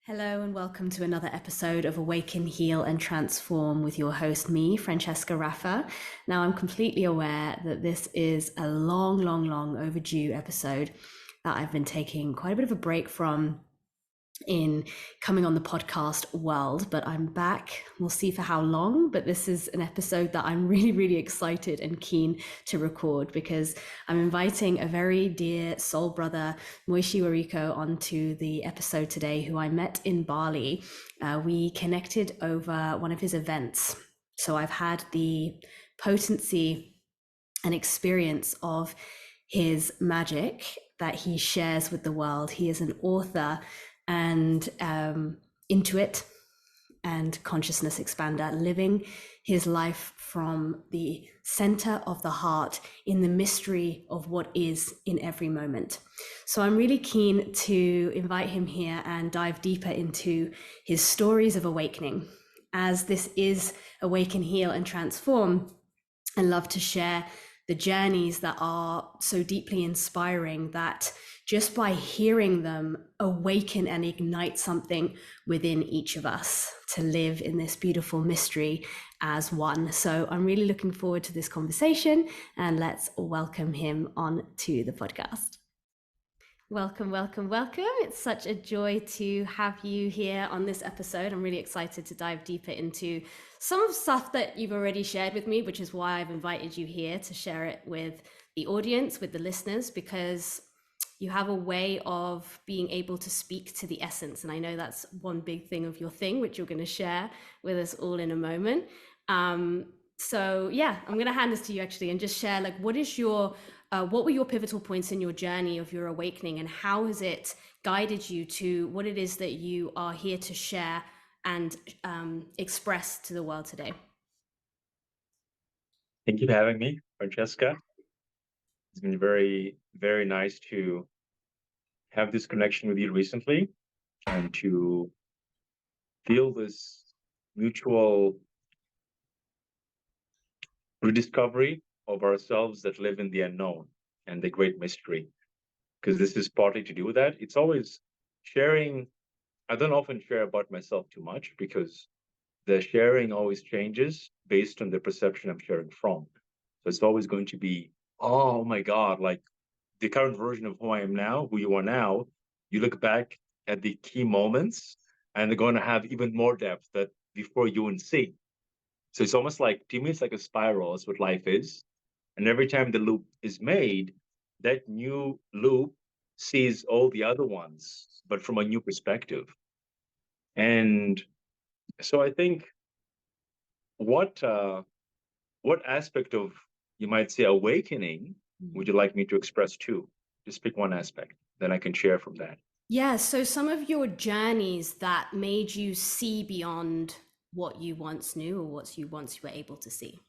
Hello and welcome to another episode of Awaken, Heal and Transform with your host, me, Francesca Raffa. Now, I'm completely aware that this is a long overdue episode that I've been taking quite a bit of a break from in coming on the podcast world, but I'm back. We'll see for how long, but this is an episode that I'm really excited and keen to record because I'm inviting a very dear soul brother, Moishe Wariko, onto the episode today, who I met in Bali. We connected over one of his events. So I've had the potency and experience of his magic that he shares with the world. He is an author and intuit and consciousness expander, living his life from the center of the heart in the mystery of what is in every moment. So I'm really keen to invite him here and dive deeper into his stories of awakening. As this is Awaken, Heal and Transform, I love to share the journeys that are so deeply inspiring that just by hearing them awaken and ignite something within each of us to live in this beautiful mystery as one. So I'm really looking forward to this conversation, and let's welcome him on to the podcast. Welcome. It's such a joy to have you here on this episode. I'm really excited to dive deeper into some of the stuff that you've already shared with me, which is why I've invited you here to share it with the audience, with the listeners, because you have a way of being able to speak to the essence. And I know that's one big thing of your thing, which you're going to share with us all in a moment. So yeah, I'm going to hand this to you actually and just share, like, what were your pivotal points in your journey of your awakening, and how has it guided you to what it is that you are here to share and express to the world today? Thank you for having me, Francesca. It's been very nice to have this connection with you recently and to feel this mutual rediscovery of ourselves that live in the unknown and the great mystery. Because this is partly to do with that. It's always sharing. I don't often share about myself too much because the sharing always changes based on the perception I'm sharing from. So it's always going to be, oh my God, like the current version of who I am now, who you are now, you look back at the key moments and they're going to have even more depth that before you wouldn't see. So it's almost like, to me, it's like a spiral. That's what life is. And every time the loop is made, that new loop sees all the other ones, but from a new perspective. And so I think what what aspect of, you might say, awakening would you like me to express too? Just pick one aspect, then I can share from that. Yeah, so some of your journeys that made you see beyond what you once knew or what you once were able to see.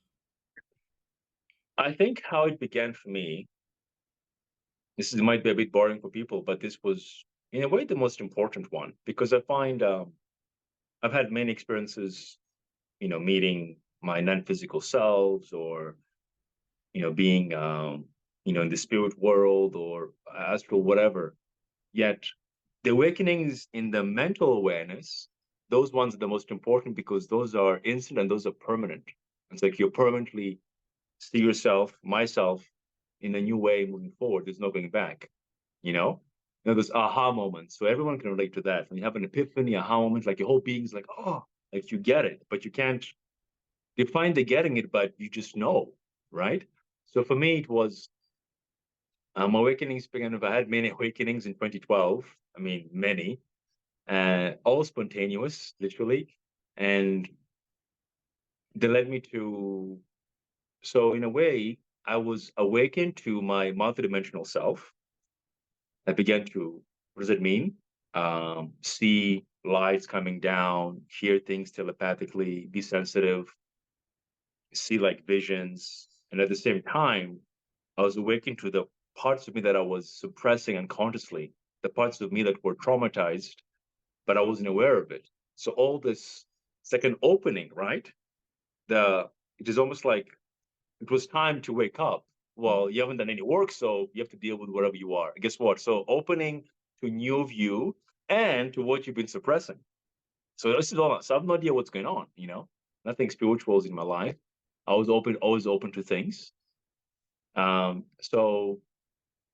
I think how it began for me, might be a bit boring for people, but this was in a way the most important one because I find I've had many experiences, meeting my non-physical selves or, being, in the spirit world or astral, whatever. Yet the awakenings in the mental awareness, those ones are the most important because those are instant and those are permanent. It's like you permanently see yourself, myself, in a new way moving forward. There's no going back, you know? Those aha moments. So everyone can relate to that. When you have an epiphany, aha moment, like your whole being's like, oh, like you get it, but you can't define the getting it, but you just know, right? So for me, it was awakenings began. I had many awakenings in 2012. I mean, many, all spontaneous, literally. And they led me to, so in a way, I was awakened to my multidimensional self. I began to, what does it mean? See lights coming down, hear things telepathically, be sensitive, see like visions. And at the same time, I was awakened to the parts of me that I was suppressing unconsciously, the parts of me that were traumatized, but I wasn't aware of it. So all this second opening, right? It is almost like it was time to wake up. Well, you haven't done any work, so you have to deal with wherever you are. And guess what? So opening to new view and to what you've been suppressing. So this is all. So I have no idea what's going on. Nothing spiritual is in my life. I was always open to things. So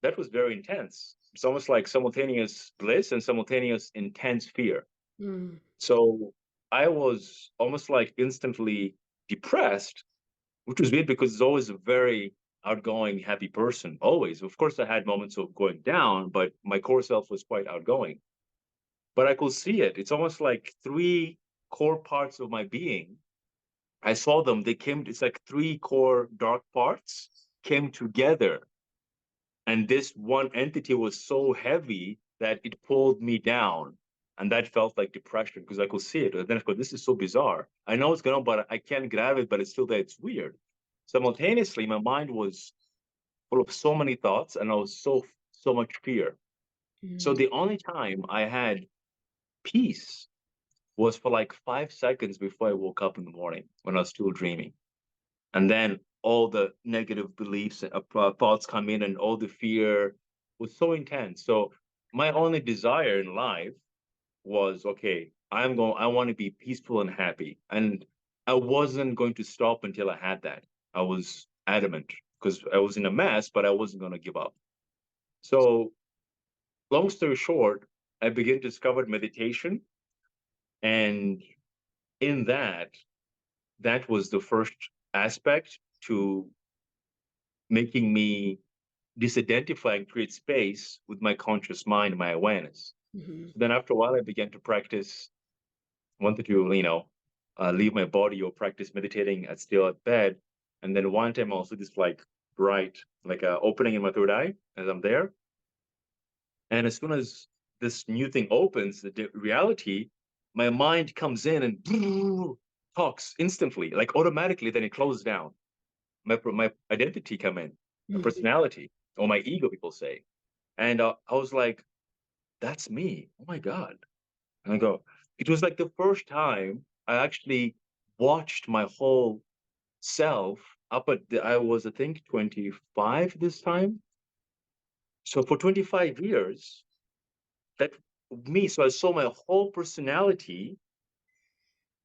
that was very intense. It's almost like simultaneous bliss and simultaneous intense fear. Mm. So I was almost like instantly depressed, which was weird because it's always a very outgoing, happy person. Always. Of course, I had moments of going down, but my core self was quite outgoing. But I could see it. It's almost like three core parts of my being. I saw them. It's like three core dark parts came together. And this one entity was so heavy that it pulled me down. And that felt like depression because I could see it. And then I go, this is so bizarre. I know it's going on, but I can't grab it, but it's still there. It's weird. Simultaneously, my mind was full of so many thoughts and I was so much fear. So Mm. the only time I had peace was for like 5 seconds before I woke up in the morning when I was still dreaming. And then all the negative beliefs and thoughts come in and all the fear was so intense. So my only desire in life was, okay, I want to be peaceful and happy. And I wasn't going to stop until I had that. I was adamant because I was in a mess, but I wasn't going to give up. So long story short, I began to discover meditation. And in that was the first aspect to making me disidentify and create space with my conscious mind, my awareness. Mm-hmm. So then after a while, I began to practice, wanted to, leave my body or practice meditating at still at bed. And then one time also this like bright, like a opening in my third eye as I'm there. And as soon as this new thing opens, the reality, my mind comes in and talks instantly, like automatically, then it closes down. My identity come in, my Mm-hmm. personality, or my ego, people say. And I was like, that's me. Oh my God. And I go, it was like the first time I actually watched my whole self I was, I think, 25 this time. So for 25 years, that me, so I saw my whole personality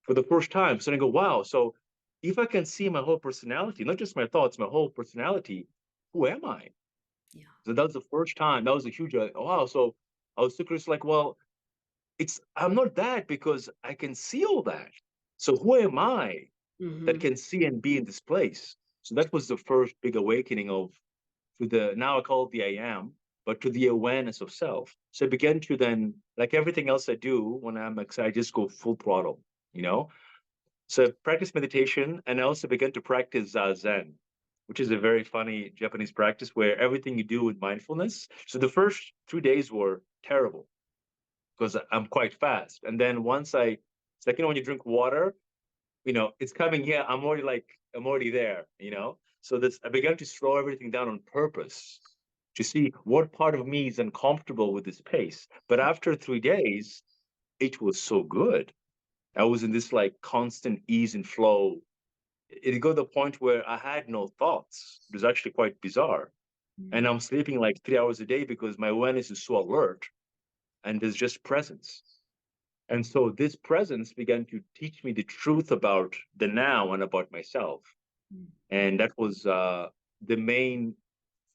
for the first time. So I go, wow. So if I can see my whole personality, not just my thoughts, my whole personality, who am I? Yeah. So that was the first time. That was a huge, wow. So I was super like, well, I'm not that because I can see all that. So who am I that Mm-hmm. can see and be in this place? So that was the first big awakening to the, now I call it the I am, but to the awareness of self. So I began to then, like everything else I do when I'm excited, I just go full throttle, you know? So I practice meditation and I also began to practice Zazen, which is a very funny Japanese practice where everything you do with mindfulness. So the first 3 days were terrible because I'm quite fast. And then it's like, when you drink water, it's coming here. I'm already there. So I began to slow everything down on purpose to see what part of me is uncomfortable with this pace. But after 3 days, it was so good. I was in this like constant ease and flow. It got to the point where I had no thoughts. It was actually quite bizarre. And I'm sleeping like 3 hours a day because my awareness is so alert and there's just presence. And so this presence began to teach me the truth about the now and about myself. Mm-hmm. And that was the main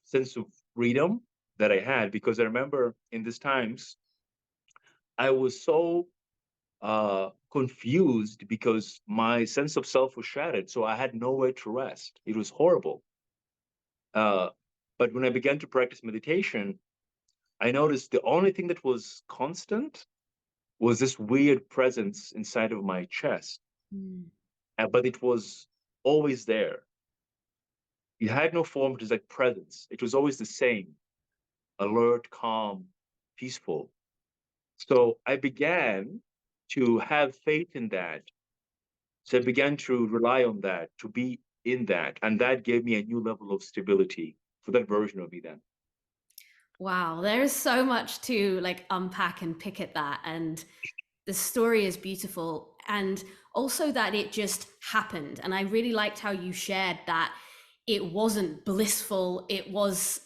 sense of freedom that I had because I remember in these times, I was so confused because my sense of self was shattered. So I had nowhere to rest. It was horrible. Uh, but when I began to practice meditation, I noticed the only thing that was constant was this weird presence inside of my chest. Mm-hmm. But it was always there. It had no form, it was like presence. It was always the same, alert, calm, peaceful. So I began to have faith in that. So I began to rely on that, to be in that. And that gave me a new level of stability for that version of me then. Wow, there is so much to like unpack and pick at that. And the story is beautiful. And also that it just happened. And I really liked how you shared that it wasn't blissful, it was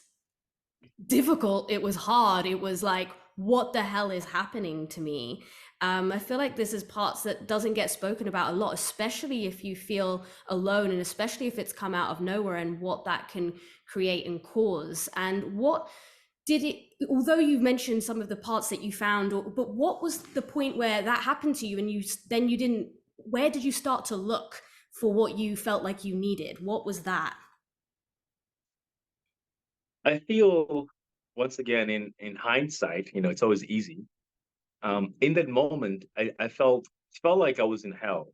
difficult, it was hard, it was like what the hell is happening to me? I feel like this is parts that doesn't get spoken about a lot, especially if you feel alone, and especially if it's come out of nowhere, and what that can create and cause. And what did it, although you've mentioned some of the parts that you found, but what was the point where that happened to you, and you didn't, where did you start to look for what you felt like you needed? What was that? I feel, once again, in hindsight, it's always easy. In that moment, I felt like I was in hell,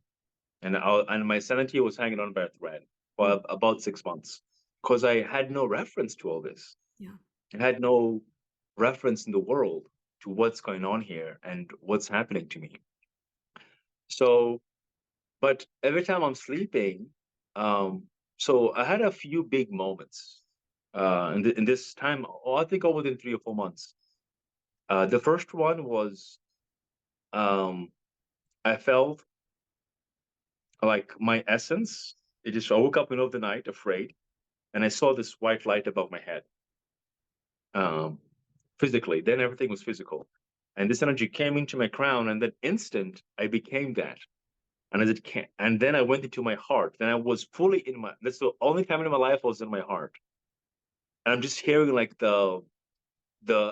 and my sanity was hanging on by a thread for about 6 months, because I had no reference to all this. Yeah. I had no reference in the world to what's going on here and what's happening to me. So, but every time I'm sleeping, so I had a few big moments in this time. Oh, I think over within 3 or 4 months. The first one was, um, I felt like my essence. I woke up in the middle of the night, afraid, and I saw this white light above my head. Um, Physically, then everything was physical, and this energy came into my crown, and that instant I became that. And as it came, and then I went into my heart. Then I was fully in my. That's the only time in my life I was in my heart, and I'm just hearing like the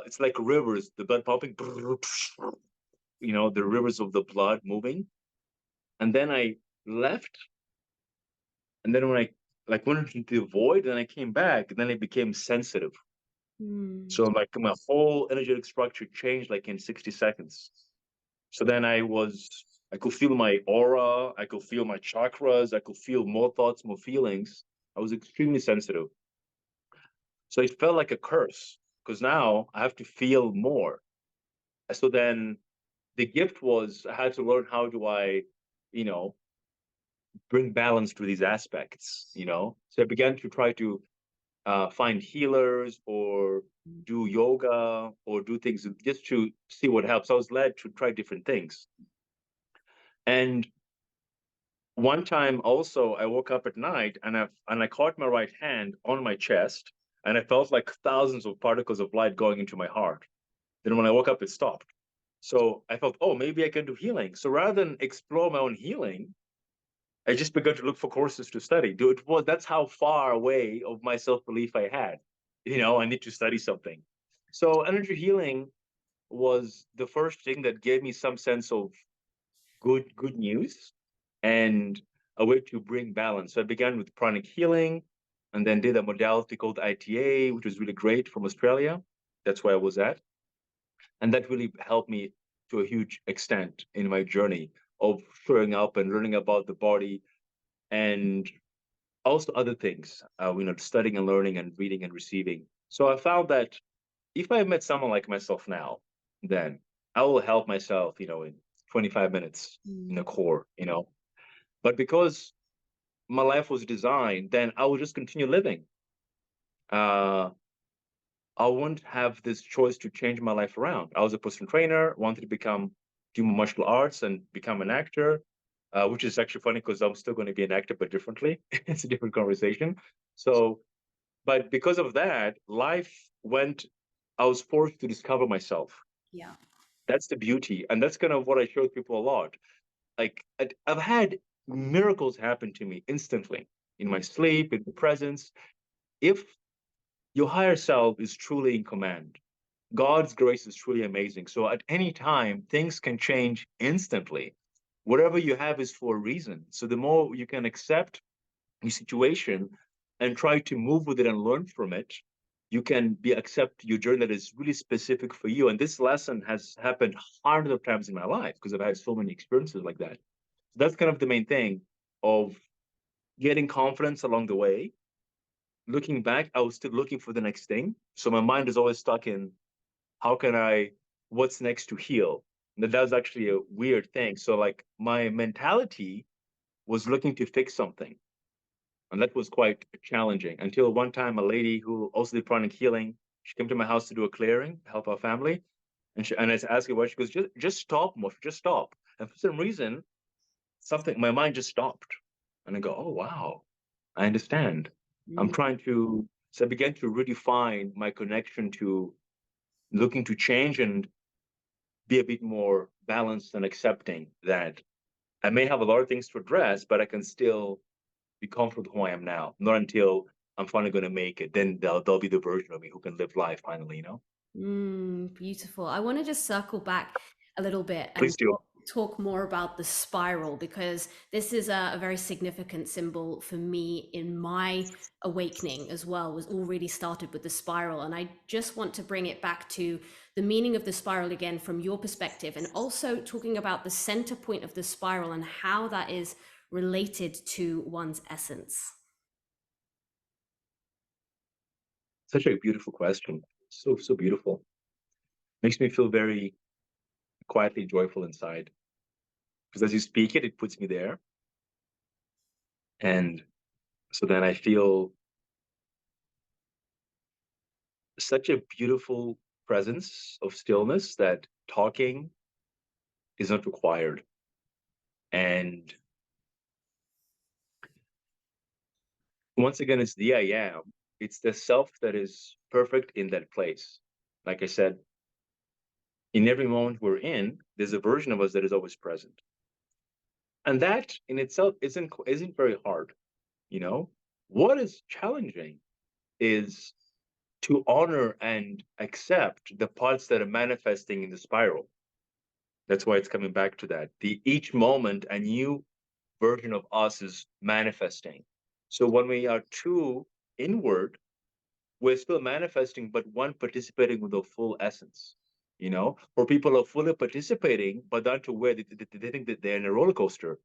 it's like rivers, the blood pumping, the rivers of the blood moving. And then I left, and then when I like went into the void, then I came back, and then I became sensitive. Mm. So like my whole energetic structure changed like in 60 seconds. So then I could feel my aura, I could feel my chakras, I could feel more thoughts, more feelings. I was extremely sensitive. So it felt like a curse because now I have to feel more. So then the gift was I had to learn how do I, you know, bring balance to these aspects. So I began to try to find healers or do yoga or do things just to see what helps. I was led to try different things. And one time also I woke up at night and I caught my right hand on my chest and I felt like thousands of particles of light going into my heart. Then when I woke up, it stopped. So I felt, oh, maybe I can do healing. So rather than explore my own healing, I just began to look for courses to study. That's how far away of my self-belief I had. I need to study something. So energy healing was the first thing that gave me some sense of good news and a way to bring balance. So I began with pranic healing and then did a modality called ITA, which was really great from Australia. That's where I was at. And that really helped me to a huge extent in my journey of showing up and learning about the body and also other things, studying and learning and reading and receiving. So I found that if I met someone like myself now, then I will help myself, in 25 minutes in a Mm. core. But because my life was designed, then I will just continue living. Uh, I wouldn't have this choice to change my life around. I was a personal trainer, wanted to do martial arts and become an actor, which is actually funny because I'm still going to be an actor, but differently. It's a different conversation. So, but because of that, I was forced to discover myself. Yeah. That's the beauty. And that's kind of what I show people a lot. Like, I've had miracles happen to me instantly in my Mm. sleep, in the presence. If your higher self is truly in command, God's grace is truly amazing. So at any time, things can change instantly. Whatever you have is for a reason. So the more you can accept your situation and try to move with it and learn from it, you can accept your journey that is really specific for you. And this lesson has happened hundreds of times in my life because I've had so many experiences like that. So that's kind of the main thing of getting confidence along the way. Looking back, I was still looking for the next thing. So my mind is always stuck in how can what's next to heal? And that was actually a weird thing. So like my mentality was looking to fix something. And that was quite challenging until one time a lady who also did pranic healing, she came to my house to do a clearing, help our family. And I asked her why, she goes, just stop, Moshe, just stop. And for some reason, my mind just stopped. And I go, oh wow, I understand. Mm. So I began to redefine my connection to looking to change and be a bit more balanced and accepting that I may have a lot of things to address, but I can still be comfortable with who I am now. Not until I'm finally going to make it, then they'll be the version of me who can live life finally, you know? Beautiful. I want to just circle back a little bit and Please do. talk more about the spiral, because this is a very significant symbol for me in my awakening as well. Was all really started with the spiral, and I just want to bring it back to the meaning of the spiral again from your perspective, and also talking about the center point of the spiral and how that is related to one's essence. Such a beautiful question. So, so beautiful. Makes me feel very quietly joyful inside. Because as you speak it, it puts me there. And so then I feel such a beautiful presence of stillness that talking is not required. And once again, it's the I am. It's the self that is perfect in that place. Like I said, in every moment we're in, there's a version of us that is always present. And that in itself isn't very hard, you know? What is challenging is to honor and accept the parts that are manifesting in the spiral. That's why it's coming back to that. Each moment a new version of us is manifesting. So when we are too inward, we're still manifesting, but one participating with the full essence. You know, or people are fully participating, but not to where they think that they're in a roller coaster.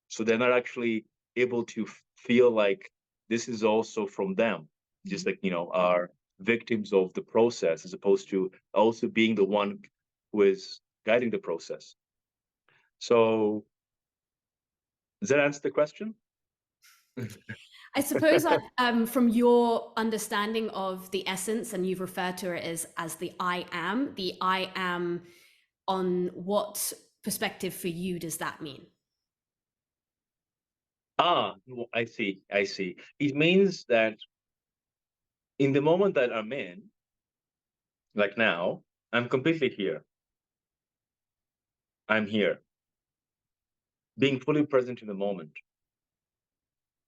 So they're not actually able to feel like this is also from them, just like, you know, are victims of the process as opposed to also being the one who is guiding the process. So does that answer the question? I suppose that from your understanding of the essence, and you've referred to it as the I am, on what perspective for you does that mean? I see. I see. It means that in the moment that I'm in, like now, I'm completely here. I'm here, being fully present in the moment.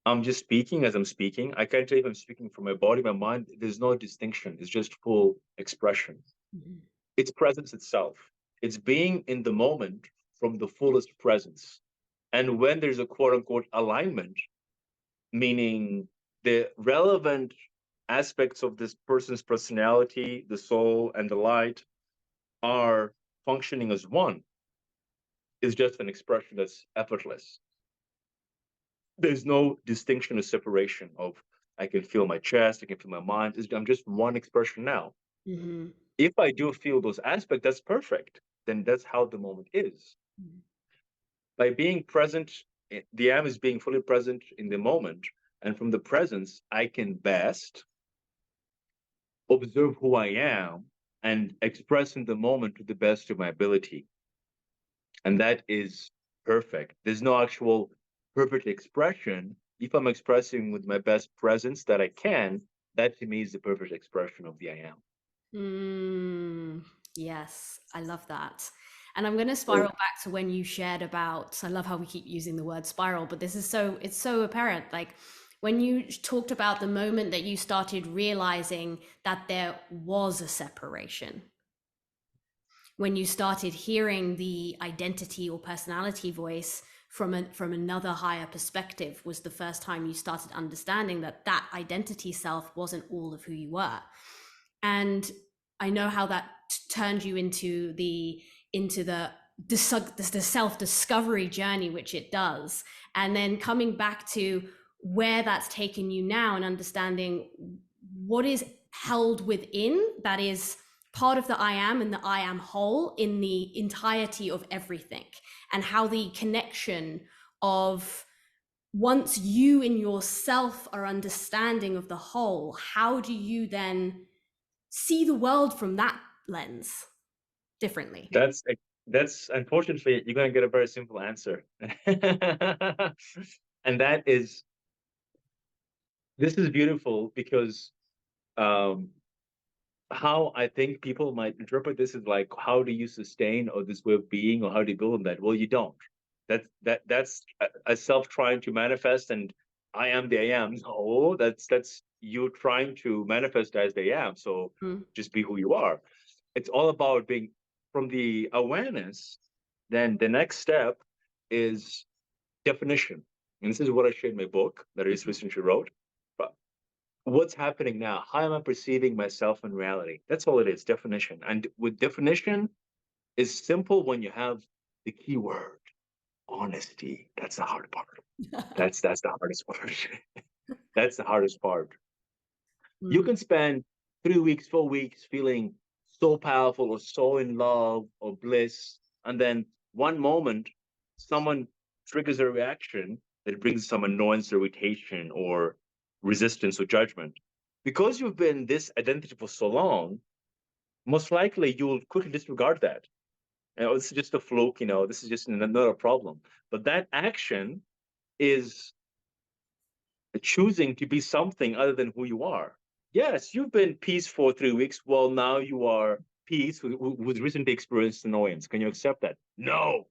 I'm just speaking as I'm speaking. I can't tell if I'm speaking from my body, my mind. There's no distinction. It's just full expression. Mhm. It's presence itself. It's being in the moment from the fullest presence. And when there's a quote unquote alignment, meaning the relevant aspects of this person's personality, the soul, and the light are functioning as one, is just an expression that's effortless. There's no distinction or separation of I can feel my chest, I can feel my mind. I'm just one expression now. Mhm. If I do feel those aspects, that's perfect. Then that's how the moment is. Mhm. By being present, the I am is being fully present in the moment. And from the presence, I can best observe who I am and express in the moment to the best of my ability. And that is perfect. There's no actual perfect expression. If I'm expressing with my best presence that I can, that to me is the perfect expression of the I am. Yes, I love that. And I'm going to So spiral back to when you shared about, I love how we keep using the word spiral, but this is so, it's so apparent. Like when you talked about the moment that you started realizing that there was a separation, when you started hearing the identity or personality voice from another higher perspective, was the first time you started understanding that that identity self wasn't all of who you were. And I know how that turned you into the self discovery journey, which it does, and then coming back to where that's taken you now and understanding what is held within that is part of the I am and the I am whole in the entirety of everything, and how the connection of once you in yourself are understanding of the whole, how do you then see the world from that lens differently? that's unfortunately you're going to get a very simple answer. And that is this is beautiful because um, how I think people might interpret this is like, how do you sustain or this way of being, or how do you build on that? Well, you don't. That's a self trying to manifest, and I am the I am. No, that's you trying to manifest as the I am. So Mm. just be who you are. It's all about being from the awareness. Then the next step is definition. And this is what I shared in my book that I just recently wrote. But what's happening now? How am I perceiving myself in reality? That's all it is, definition. And with definition, is simple when you have the key word, honesty. That's the hard part. That's the hardest part. That's the hardest part. You Mm. can spend 3 weeks, 4 weeks feeling so powerful or so in love or bliss, and then one moment someone triggers a reaction that brings some annoyance, irritation, or resistance or judgment. Because you've been this identity for so long, most likely you'll quickly disregard that. This is just a fluke, this is just another problem. But that action is choosing to be something other than who you are. Yes, you've been peace for 3 weeks. Well, now you are peace who's recently experienced annoyance. Can you accept that? No.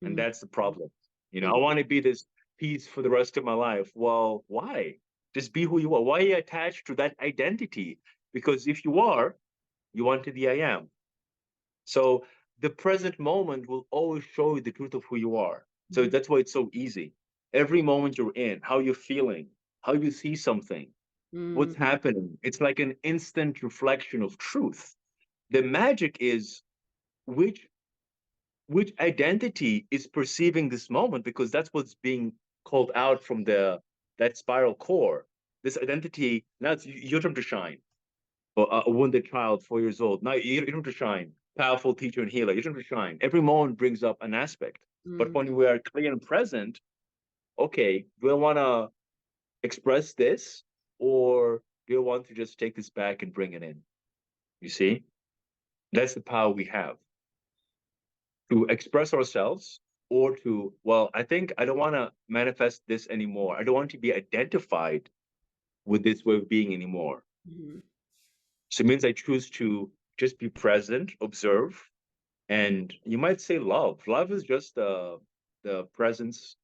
And Mm. that's the problem. I Mm. want to be this peace for the rest of my life. Well, why? Just be who you are. Why are you attached to that identity? Because if you are, you want to be I am. So the present moment will always show you the truth of who you are. So Mm. that's why it's so easy. Every moment you're in, how you're feeling, how you see something, what's Mm. happening, it's like an instant reflection of truth. The magic is which which identity is perceiving this moment, because that's what's being called out from that spiral core. This identity, now it's your turn to shine. Or a wounded child, 4 years old. Now you don't have to shine. Powerful teacher and healer. You don't have to shine. Every moment brings up an aspect. But Mm. when we are clear and present, okay, do I want to express this, or do I want to just take this back and bring it in? You see, that's the power we have to express ourselves, or to, well, I think I don't want to manifest this anymore. I don't want to be identified with this way of being anymore. Mm. So it means I choose to just be present, observe, and you might say love. Love is just the presence.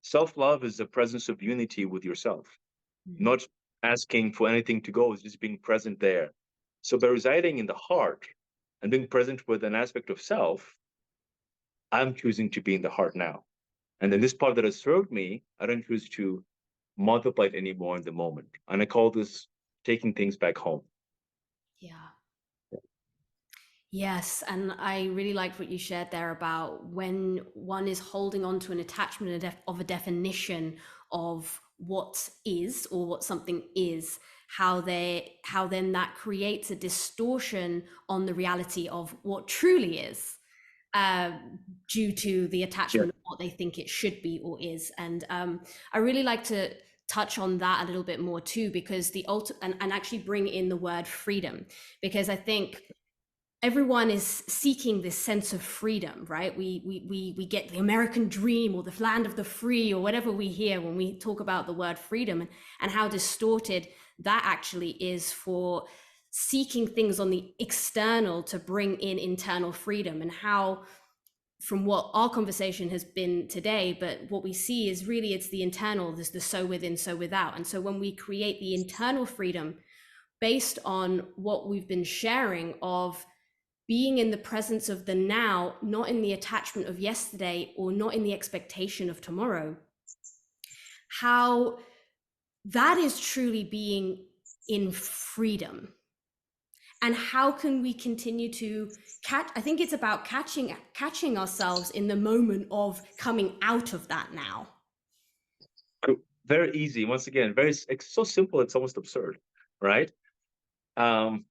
Self-love is the presence of unity with yourself, Mm. not asking for anything to go, it's just being present there. So by residing in the heart and being present with an aspect of self, I'm choosing to be in the heart now. And then this part that has served me, I don't choose to multiply it anymore in the moment. And I call this taking things back home. Yeah. Yes, and I really liked what you shared there about when one is holding on to an attachment of a definition of what is or what something is, how then that creates a distortion on the reality of what truly is, uh, due to the Yeah. attachment of what they think it should be or is. And I really like to touch on that a little bit more too, because and actually bring in the word freedom, because I think everyone is seeking this sense of freedom, right? We get the American dream or the land of the free or whatever we hear when we talk about the word freedom, and how distorted that actually is for seeking things on the external to bring in internal freedom, and how, from what our conversation has been today, but what we see is really it's the internal, there's the so within, so without. And so when we create the internal freedom based on what we've been sharing of being in the presence of the now, not in the attachment of yesterday or not in the expectation of tomorrow, how that is truly being in freedom. And how can we continue to catch? I think it's about catching ourselves in the moment of coming out of that now. Very easy. Once again, it's so simple, it's almost absurd, right? Um,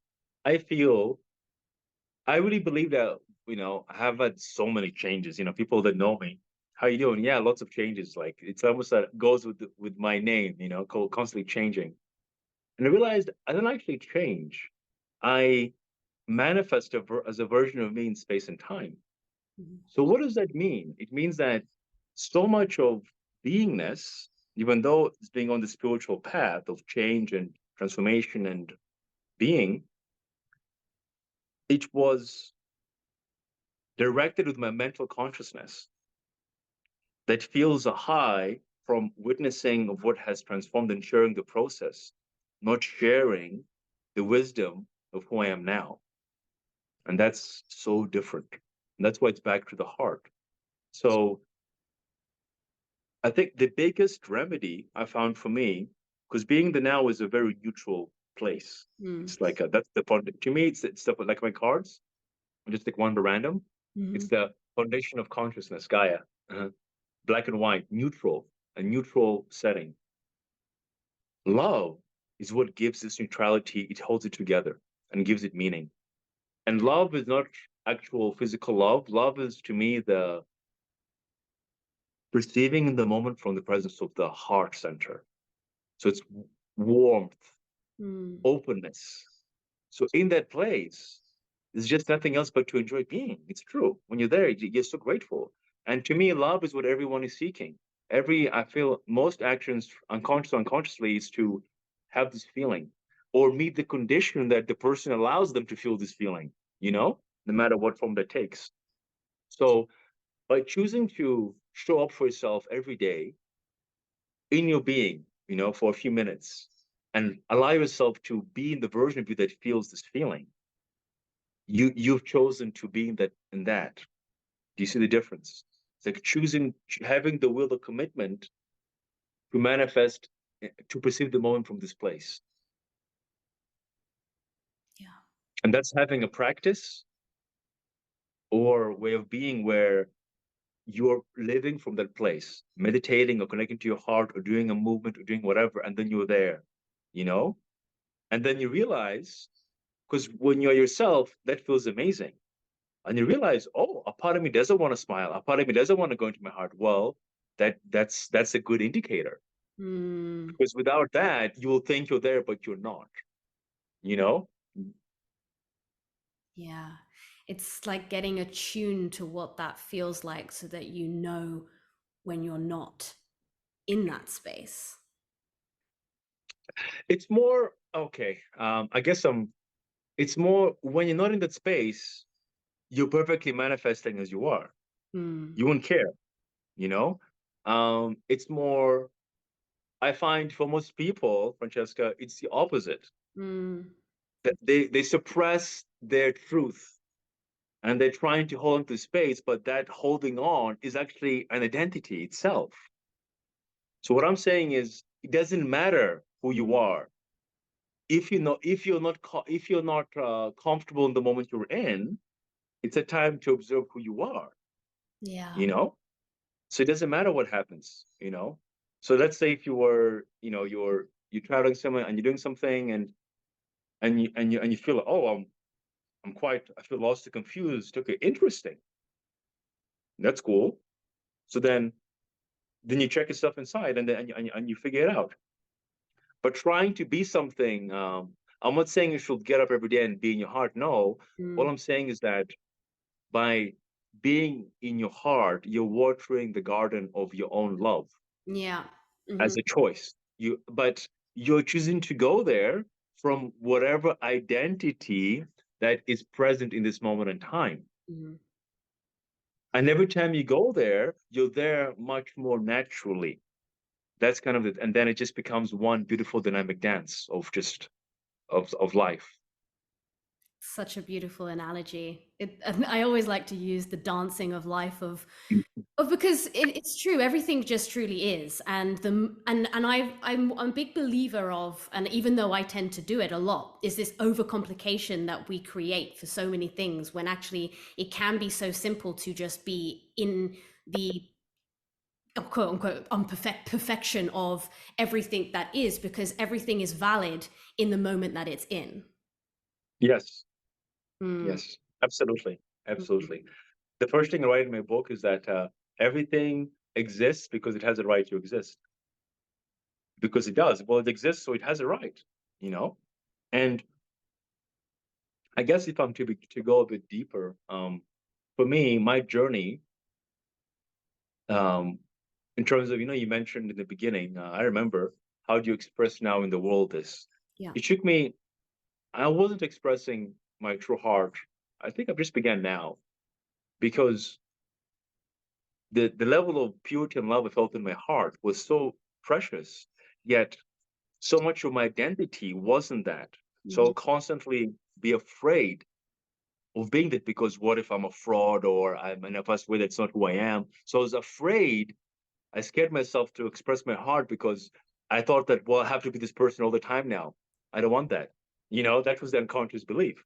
I feel I really believe that, I have had so many changes. People that know me, how you doing? Yeah, lots of changes. Like it's almost that goes with my name, constantly changing. And I realized I don't actually change. I manifest as a version of me in space and time. Mhm. So what does that mean? It means that so much of beingness, even though it's being on the spiritual path of change and transformation and being, it was directed with my mental consciousness that feels a high from witnessing of what has transformed and sharing the process, not sharing the wisdom of who I am now. And that's so different. And that's why it's back to the heart. So I think the biggest remedy I found for me, because being the now is a very neutral place. Mm. It's like that's the fun. To me, it's stuff like my cards. I just take one to random. Mm-hmm. It's the foundation of consciousness, Gaia. Black and white, neutral, a neutral setting. Love is what gives this neutrality. It holds it together and gives it meaning. And love is not actual physical love. Love is to me the perceiving in the moment from the presence of the heart center. So it's warmth, Mm. openness. So in that place, it's just nothing else but to enjoy being. It's true. When you're there, you're so grateful. And to me, love is what everyone is seeking. I feel most actions, unconsciously, is to have this feeling or meet the condition that the person allows them to feel this feeling, no matter what form that takes. So by choosing to show up for yourself every day in your being, for a few minutes and allow yourself to be in the version of you that feels this feeling, you've chosen to be in that. Do you see the difference? It's like having the will, the commitment to manifest, to perceive the moment from this place. Yeah. And that's having a practice or way of being where you're living from that place, meditating or connecting to your heart or doing a movement or doing whatever, and then you're there, you know? And then you realize, because when you're yourself, that feels amazing. And you realize, oh, a part of me doesn't want to smile, a part of me doesn't want to go into my heart. Well, that's a good indicator. Mm. Because without that, you will think you're there, but you're not, you know? Yeah. It's like getting attuned to what that feels like so that you know when you're not in that space. It's more, okay. I guess it's more when you're not in that space, you're perfectly manifesting as you are. Mm. You won't care, you know? It's more, I find for most people, Francesca, it's the opposite. Mm. That they suppress their truth and they're trying to hold on to space, but that holding on is actually an identity itself. So what I'm saying is, it doesn't matter who you are. If you're not comfortable in the moment you're in, it's a time to observe who you are. Yeah. You know, so it doesn't matter what happens. So let's say if you're traveling somewhere and you're doing something and you feel like, oh, I feel lost and confused. Okay, interesting. That's cool. So then you check yourself inside and you figure it out. But trying to be something, I'm not saying you should get up every day and be in your heart. No, all Mm. I'm saying is that by being in your heart, you're watering the garden of your own love Yeah. as Hmm. a choice. But you're choosing to go there from whatever identity that is present in this moment in time. Hmm. And every time you go there, you're there much more naturally. That's kind of it. And then it just becomes one beautiful dynamic dance of life. Such a beautiful analogy. And I always like to use the dancing of life of because it's true. Everything just truly is, I'm a big believer of, and even though I tend to do it a lot, is this overcomplication that we create for so many things when actually it can be so simple to just be in the quote unquote perfection of everything that is, because everything is valid in the moment that it's in. Yes, Mm. yes, absolutely, Mm. absolutely. The first thing I write in my book is that everything exists because it has a right to exist. Because it does. Well, it exists, so it has a right, you know? And I guess if I'm to go a bit deeper, for me, my journey, um, in terms of, you mentioned in the beginning, I remember, how do you express now in the world this? Yeah. It took me, I wasn't expressing my true heart I think I've just began now because the level of purity and love I felt in my heart was so precious, yet so much of my identity wasn't that. So I'll Mhm. constantly be afraid of being that because what if I'm a fraud or I'm in a past way that's not who I am? So I was afraid. I scared myself to express my heart because I thought that, well, I have to be this person all the time now. I don't want that. That was the unconscious belief.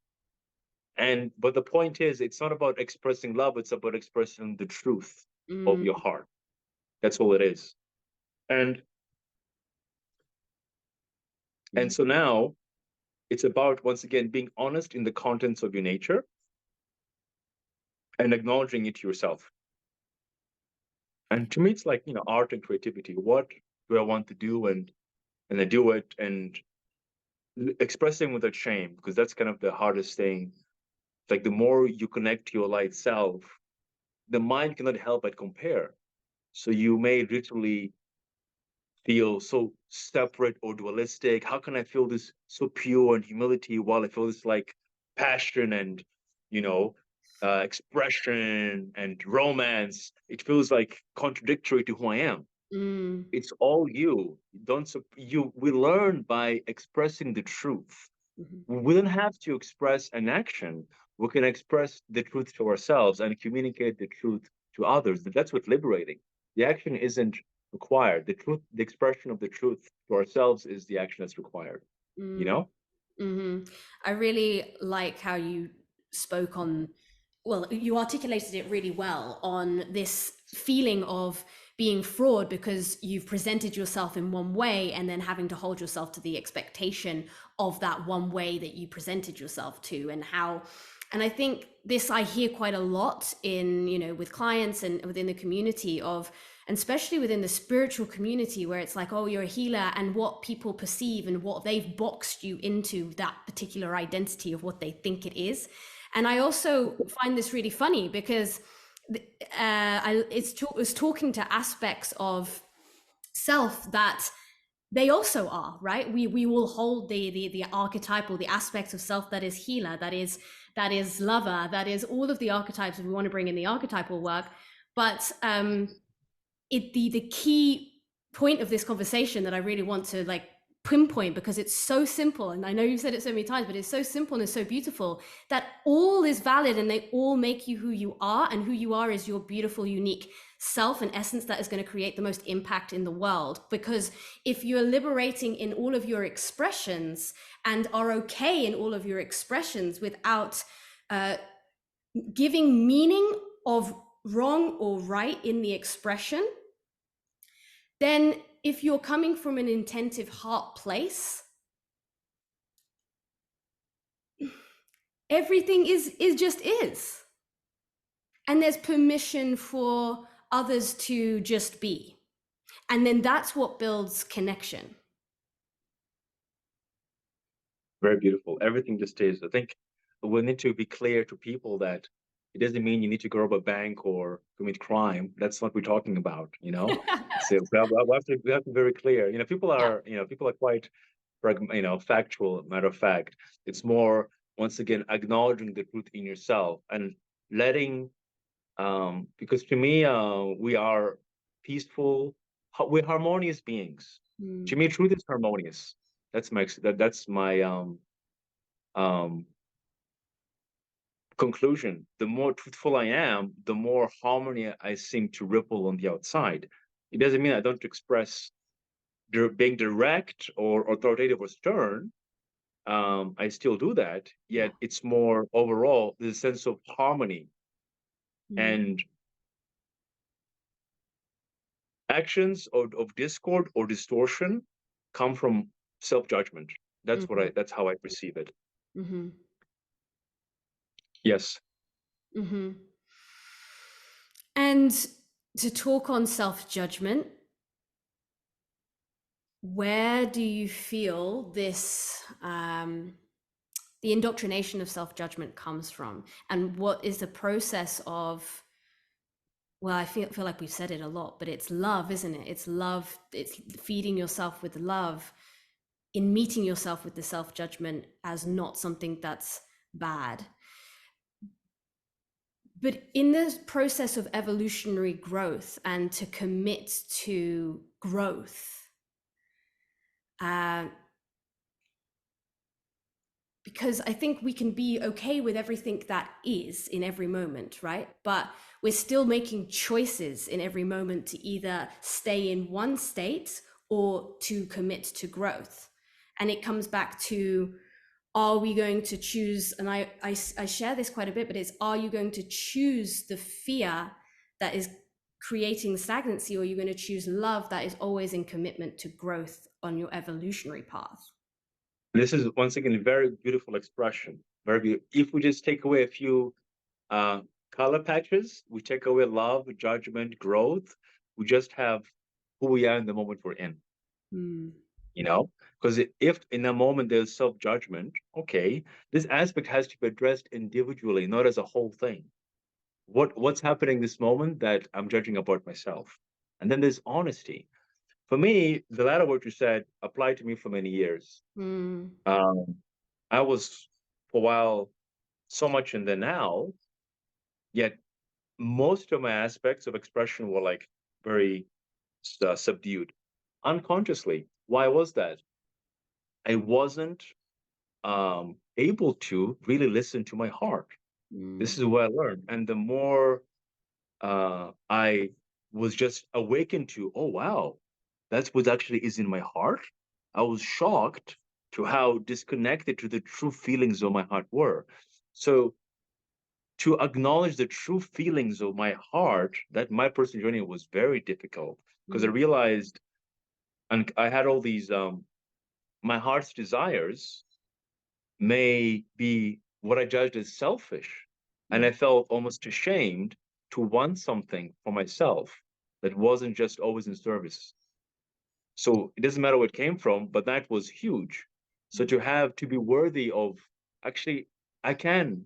But the point is, it's not about expressing love, it's about expressing the truth of Mm, your heart. That's all it is. And and mhm, so now it's about once again being honest in the contents of your nature and acknowledging it yourself. And to me, it's like, art and creativity. What do I want to do? And I do it and expressing without shame, because that's kind of the hardest thing. Like the more you connect to your light self, the mind cannot help but compare. So you may literally feel so separate or dualistic. How can I feel this so pure and humility while I feel this like passion and, you know, expression and romance? It feels like contradictory to who I am. mm, It's all you. Don't you? We learn by expressing the truth. mhm, We don't have to express an action. We can express the truth to ourselves and communicate the truth to others. That's what's liberating. The action isn't required. The truth, the expression of the truth to ourselves is the action that's required. You mm. know? I really like how you spoke on, well, you articulated it really well on this feeling of being fraud because you've presented yourself in one way and then having to hold yourself to the expectation of that one way that you presented yourself to, and how, and I think this I hear quite a lot in, with clients and within the community of, and especially within the spiritual community, where it's like, oh, you're a healer, and what people perceive and what they've boxed you into that particular identity of what they think it is. And I also find this really funny because was talking to aspects of self that they also are, right? We will hold the archetypal, the aspects of self that is healer, that is lover, that is all of the archetypes we want to bring in the archetypal work. But the key point of this conversation that I really want to like pinpoint, because it's so simple, and I know you've said it so many times, but it's so simple and it's so beautiful, that all is valid and they all make you who you are, and who you are is your beautiful, unique self and essence that is going to create the most impact in the world. Because if you're liberating in all of your expressions and are okay in all of your expressions without giving meaning of wrong or right in the expression, then if you're coming from an intentive heart place, everything is just is. And there's permission for others to just be. And then that's what builds connection. Very beautiful. Everything just is. I think we need to be clear to people that it doesn't mean you need to go rob a bank or commit crime. That's what we're talking about. So we have to be very clear. People Yeah. are quite factual. Matter of fact, it's more once again acknowledging the truth in yourself and letting because to me we are peaceful, we're harmonious beings. To Mm, me, truth is harmonious. That's my um, conclusion. The more truthful I am, the more harmony I seem to ripple on the outside. It doesn't mean I don't express being direct or authoritative or stern. I still do that, yeah. yet it's more overall the sense of harmony, Mm, and actions of discord or distortion come from self-judgment. mhm, That's how I perceive it. mhm, Yes. mhm. And to talk on self-judgment, where do you feel this the indoctrination of self-judgment comes from, and what is the process of, well, I feel like we've said it a lot, but it's love, isn't it? It's love, it's feeding yourself with love, in meeting yourself with the self-judgment as not something that's bad. But in the process of evolutionary growth and to commit to growth, uh, because I think we can be okay with everything that is in every moment, right? But we're still making choices in every moment to either stay in one state or to commit to growth. And it comes back to, are we going to choose, and I share this quite a bit, but it's, are you going to choose the fear that is creating stagnancy, or are you going to choose love that is always in commitment to growth on your evolutionary path? This is once again a very beautiful expression. Very beautiful. If we just take away a few uh, color patches, we take away love, judgment, growth. We just have who we are in the moment we're in. Mm. You know, because if in a moment there's self-judgment, okay, this aspect has to be addressed individually, not as a whole thing. What's happening this moment that I'm judging about myself? And then there's honesty. For me, the latter what you said applied to me for many years. Mm. um, I was for a while so much in the now, yet most of my aspects of expression were like very subdued unconsciously. Why was that? I wasn't able to really listen to my heart. This Mm. is what I learned. And the more I was just awakened to, oh, wow, that's what actually is in my heart. I was shocked to how disconnected to the true feelings of my heart were. So to acknowledge the true feelings of my heart, that my personal journey was very difficult because I Mm. realized, and I had all these, my heart's desires may be what I judged as selfish. And Mm. I felt almost ashamed to want something for myself that wasn't just always in service. So it doesn't matter where it came from, but that was huge. So Mm. to have to be worthy of actually, I can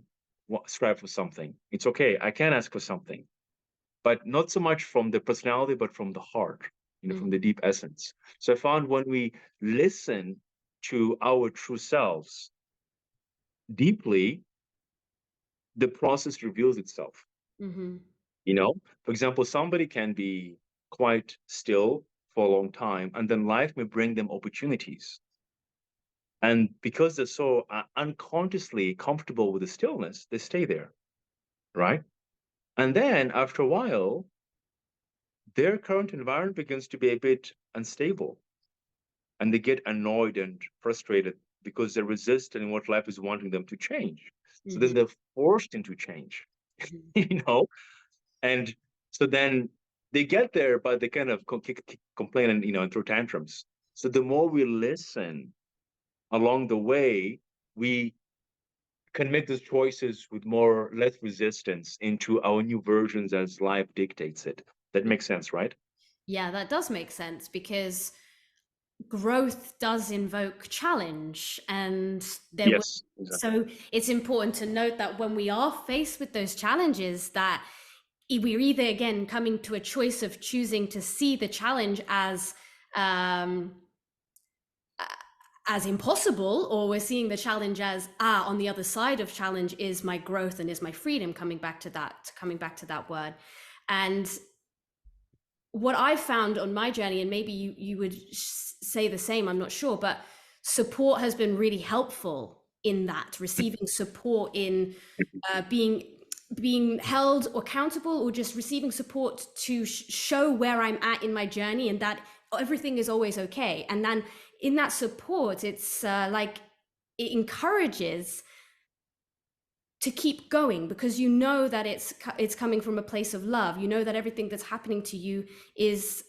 strive for something. It's okay. I can ask for something, but not so much from the personality, but from the heart, from the Mm. deep essence. So I found when we listen to our true selves deeply, the process reveals itself. Mhm. For example, somebody can be quite still for a long time, and then life may bring them opportunities. And because they're so unconsciously comfortable with the stillness, they stay there, right? And then after a while, their current environment begins to be a bit unstable, and they get annoyed and frustrated because they're resisting what life is wanting them to change. So then Mhm. they're forced into change, Mhm. you know? And so then they get there, but they kind of complain and and throw tantrums. So the more we listen along the way, we can make those choices with more less resistance into our new versions as life dictates it. That makes sense, right? Yeah, that does make sense because growth does invoke challenge, and there will, Yes, exactly. so it's important to note that when we are faced with those challenges, that we're either again coming to a choice of choosing to see the challenge um as impossible, or we're seeing the challenge as, on the other side of challenge is my growth and is my freedom, coming back to that word. And what I found on my journey, and maybe you would say the same, I'm not sure, but support has been really helpful in that, receiving support in being held accountable, or just receiving support to show where I'm at in my journey, and that everything is always okay. And then in that support, it's like it encourages to keep going, because you know that it's coming from a place of love. You know that everything that's happening to you is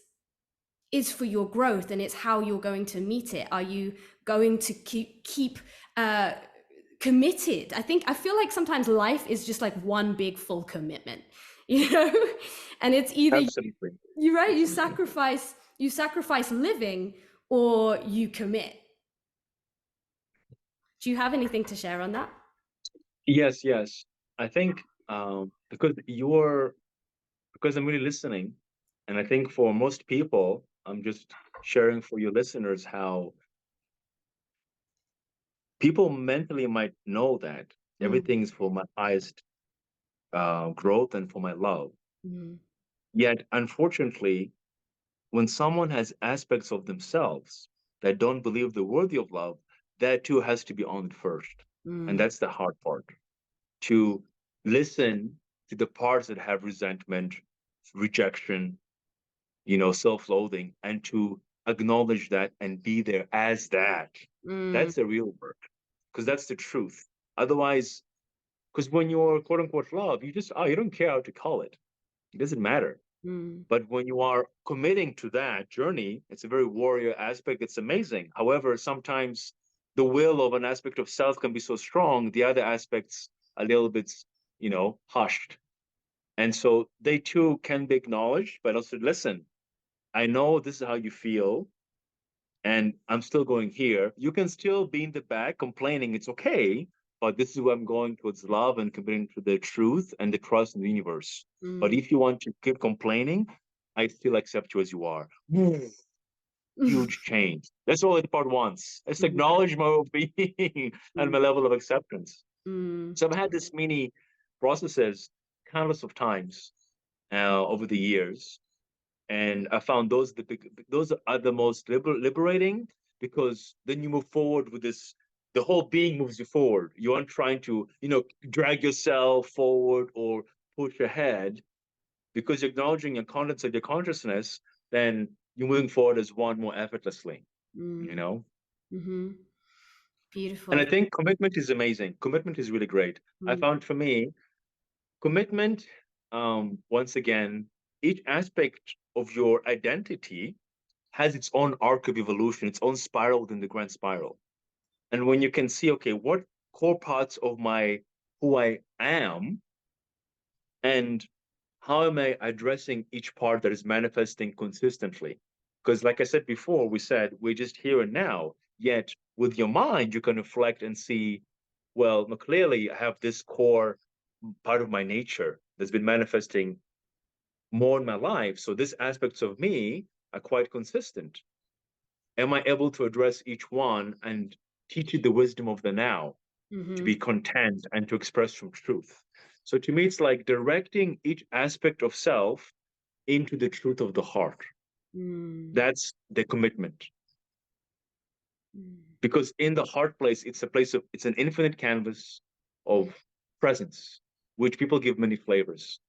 for your growth, and it's how you're going to meet it. Are you going to keep uh committed? I feel like sometimes life is just like one big full commitment, you know. And it's either Absolutely. you're right, Absolutely. you sacrifice living, or you commit. Do you have anything to share on that? Yes, yes. I think because I'm really listening, and I think for most people, I'm just sharing for your listeners how people mentally might know that Mm. everything's for my highest growth and for my love. Mm. Yet, unfortunately, when someone has aspects of themselves that don't believe they're worthy of love, that too has to be honored first. And Mm. that's the hard part, to listen to the parts that have resentment, rejection, self-loathing, and to acknowledge that and be there as that. Mm. That's the real work, because that's the truth. Otherwise, because when you're quote unquote love, you just, you don't care how to call it. It doesn't matter. Mm. But when you are committing to that journey, it's a very warrior aspect. It's amazing. However, sometimes the will of an aspect of self can be so strong, the other aspects a little bit, hushed. And so they too can be acknowledged, but also listen, I know this is how you feel, and I'm still going here. You can still be in the back complaining, it's okay, but this is where I'm going towards love and committing to the truth and the trust in the universe. But Mm. if you want to keep complaining, I still accept you as you are. Huge change. That's all it part wants. It's Mm. acknowledge my well-being and Mm. my level of acceptance. Mm. So I've had this many processes countless of times over the years, and I found those are the most liberating, because then you move forward with this. The whole being moves you forward. You aren't trying to drag yourself forward or push ahead, because you're acknowledging your contents of your consciousness. Then you're moving forward as one more effortlessly. You Mm. know. Mm-hmm. And Beautiful. I think commitment is amazing. Commitment is really great. I Mm. found for me, commitment, once again, each aspect of your identity has its own arc of evolution, its own spiral within the grand spiral. And when you can see, okay, what core parts of my who I am, and how am I addressing each part that is manifesting consistently? Because, like I said before, we said we're just here and now. Yet, with your mind, you can reflect and see, well, clearly, I have this core part of my nature that's been manifesting more in my life. So, these aspects of me are quite consistent. Am I able to address each one and teach you the wisdom of the now, to Mm-hmm. be content and to express from truth? So to me, it's like directing each aspect of self into the truth of the heart. Mm. That's the commitment. Mm. Because in the heart place, it's an infinite canvas of presence, which people give many flavors.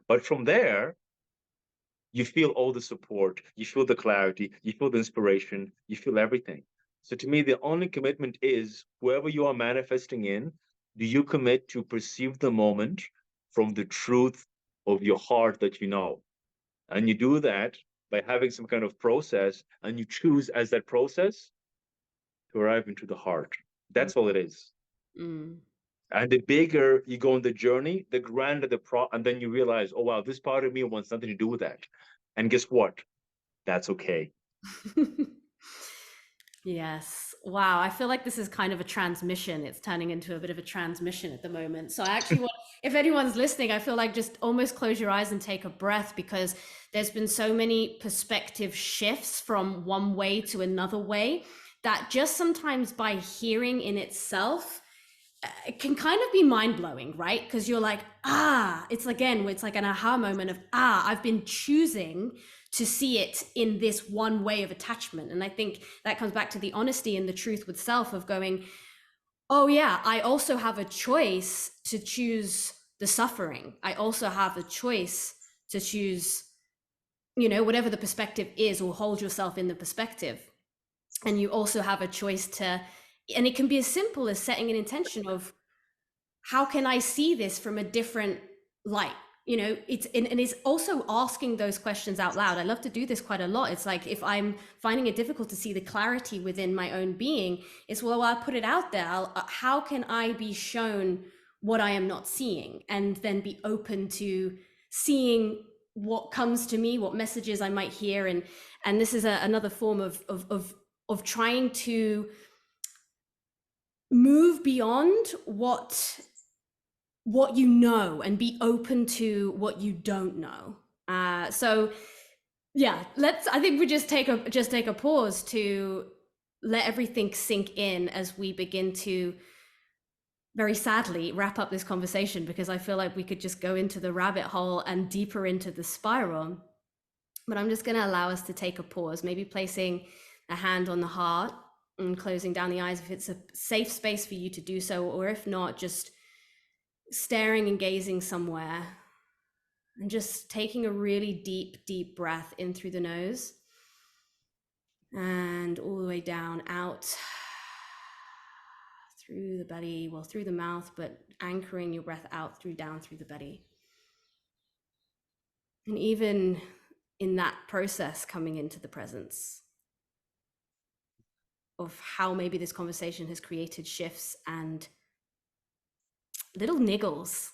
But from there, you feel all the support, you feel the clarity, you feel the inspiration, you feel everything. So to me, the only commitment is whoever you are manifesting in, do you commit to perceive the moment from the truth of your heart that you know? And you do that by having some kind of process, and you choose as that process to arrive into the heart. Mm. That's all it is. Mm. And the bigger you go on the journey, the grander and then you realize, oh wow, this part of me wants nothing to do with that. And guess what? That's okay. Yes. Wow. I feel like this is kind of a transmission. It's turning into a bit of a transmission at the moment. So I actually want, if anyone's listening, I feel like just almost close your eyes and take a breath, because there's been so many perspective shifts from one way to another way that just sometimes by hearing in itself, it can kind of be mind blowing, right? Because you're like, it's like an aha moment of, I've been choosing to see it in this one way of attachment. And I think that comes back to the honesty and the truth with self of going, oh, yeah, I also have a choice to choose the suffering. I also have a choice to choose, whatever the perspective is, or hold yourself in the perspective. And you also have a choice to, and it can be as simple as setting an intention of, how can I see this from a different light? And it's also asking those questions out loud. I love to do this quite a lot. It's like, if I'm finding it difficult to see the clarity within my own being, it's, well, I'll put it out there. How can I be shown what I am not seeing, and then be open to seeing what comes to me, what messages I might hear. And this is another form of trying to move beyond what you know, and be open to what you don't know. So yeah, I think we just take a pause to let everything sink in as we begin to very sadly wrap up this conversation, because I feel like we could just go into the rabbit hole and deeper into the spiral. But I'm just going to allow us to take a pause, maybe placing a hand on the heart and closing down the eyes if it's a safe space for you to do so, or if not, just staring and gazing somewhere and just taking a really deep, deep breath in through the nose and all the way down, out through the belly, well, through the mouth, but anchoring your breath out through, down through the belly. And even in that process, coming into the presence of how maybe this conversation has created shifts and little niggles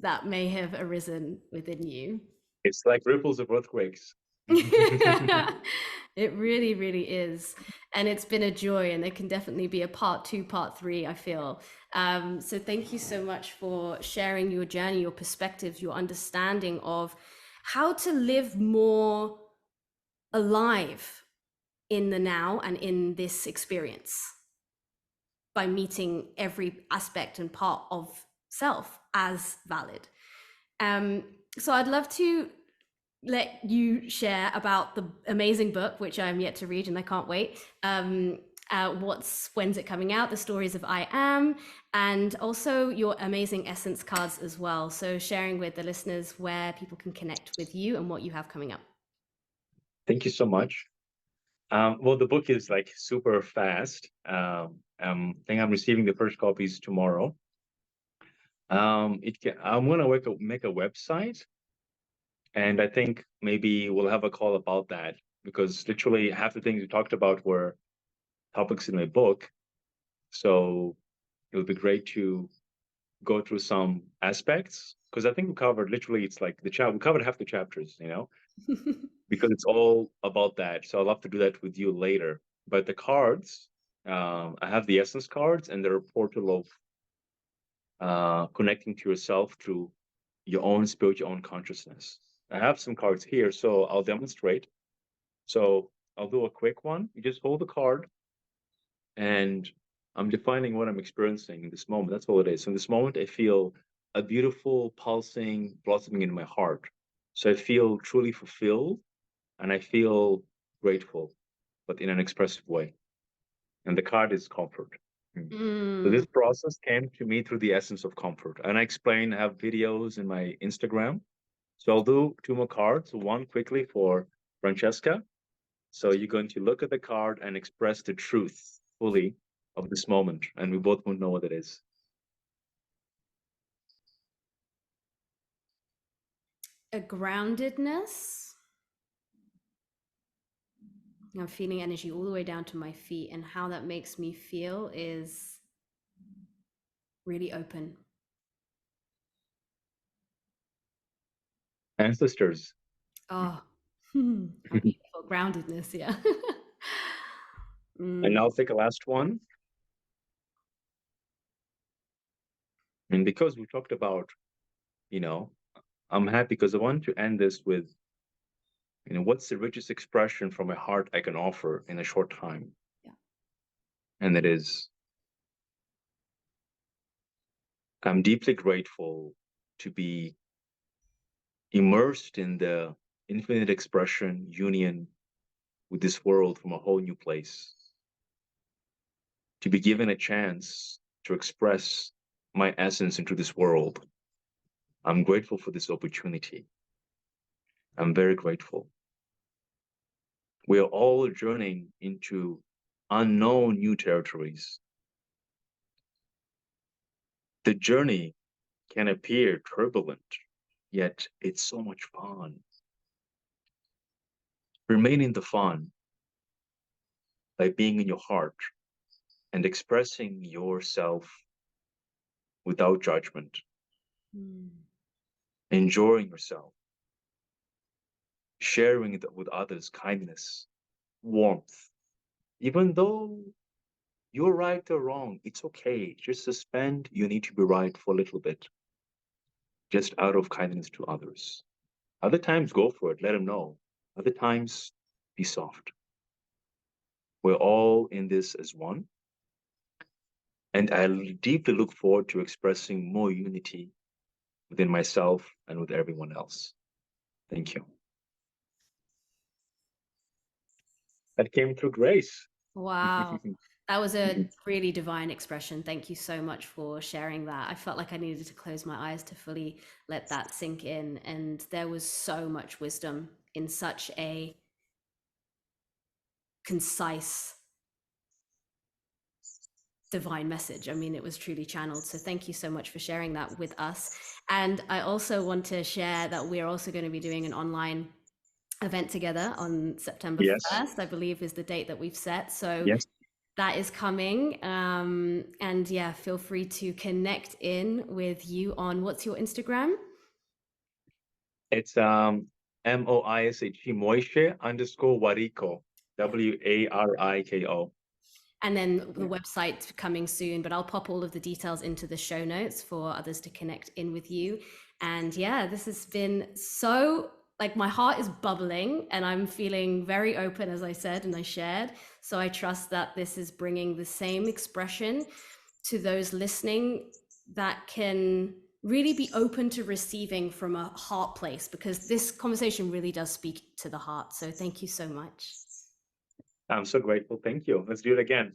that may have arisen within you. It's like ripples of earthquakes. It really, really is. And it's been a joy, and there can definitely be a part 2, part 3, I feel. So thank you so much for sharing your journey, your perspectives, your understanding of how to live more alive in the now and in this experience by meeting every aspect and part of self as valid. So I'd love to let you share about the amazing book, which I'm yet to read and I can't wait. When's it coming out? The stories of I Am, and also your amazing essence cards as well. So sharing with the listeners where people can connect with you and what you have coming up. Thank you so much. Well, the book is like super fast. I think I'm receiving the first copies tomorrow. I'm gonna make a website, and I think maybe we'll have a call about that, because literally half the things we talked about were topics in my book. So it would be great to go through some aspects, because I think we covered literally, it's like we covered half the chapters, because it's all about that. So I'll have to do that with you later. But the cards, I have the essence cards, and they're a portal of connecting to yourself through your own spirit, your own consciousness. I have some cards here, so I'll demonstrate. So I'll do a quick one. You just hold the card, and I'm defining what I'm experiencing in this moment. That's all it is. So in this moment, I feel a beautiful pulsing, blossoming in my heart. So I feel truly fulfilled, and I feel grateful, but in an expressive way. And the card is comfort. So this process came to me through the essence of comfort. And I have videos in my Instagram. So I'll do 2 more cards, one quickly for Francesca. So you're going to look at the card and express the truth fully of this moment. And we both won't know what it is. A groundedness. I'm feeling energy all the way down to my feet, and how that makes me feel is really open. Ancestors. Oh, how beautiful. Groundedness, yeah. And I'll take a last one. And because we talked about, I'm happy because I want to end this with, what's the richest expression from my heart I can offer in a short time? Yeah. And it is, I'm deeply grateful to be immersed in the infinite expression, union with this world from a whole new place. To be given a chance to express my essence into this world. I'm grateful for this opportunity. I'm very grateful. We are all journeying into unknown new territories. The journey can appear turbulent, yet it's so much fun. Remain in the fun by being in your heart and expressing yourself without judgment, enjoying yourself, sharing it with others, kindness, warmth. Even though you're right or wrong, it's okay. Just suspend, you need to be right for a little bit, just out of kindness to others. Other times, go for it, let them know. Other times, be soft. We're all in this as one. And I deeply look forward to expressing more unity within myself and with everyone else. Thank you. That came through grace. Wow. That was a really divine expression. Thank you so much for sharing that. I felt like I needed to close my eyes to fully let that sink in. And there was so much wisdom in such a concise, divine message. I mean, it was truly channeled. So thank you so much for sharing that with us. And I also want to share that we're also going to be doing an online event together on September Yes. 1st, I believe is the date that we've set. So Yes. that is coming. And yeah, feel free to connect in with you on what's your Instagram? It's Moishe_Wariko. Wariko. And then the Yeah. website coming soon, but I'll pop all of the details into the show notes for others to connect in with you. And yeah, this has been so, like, my heart is bubbling and I'm feeling very open, as I said and I shared. So I trust that this is bringing the same expression to those listening that can really be open to receiving from a heart place, because this conversation really does speak to the heart. So thank you so much. I'm so grateful. Thank you. Let's do it again.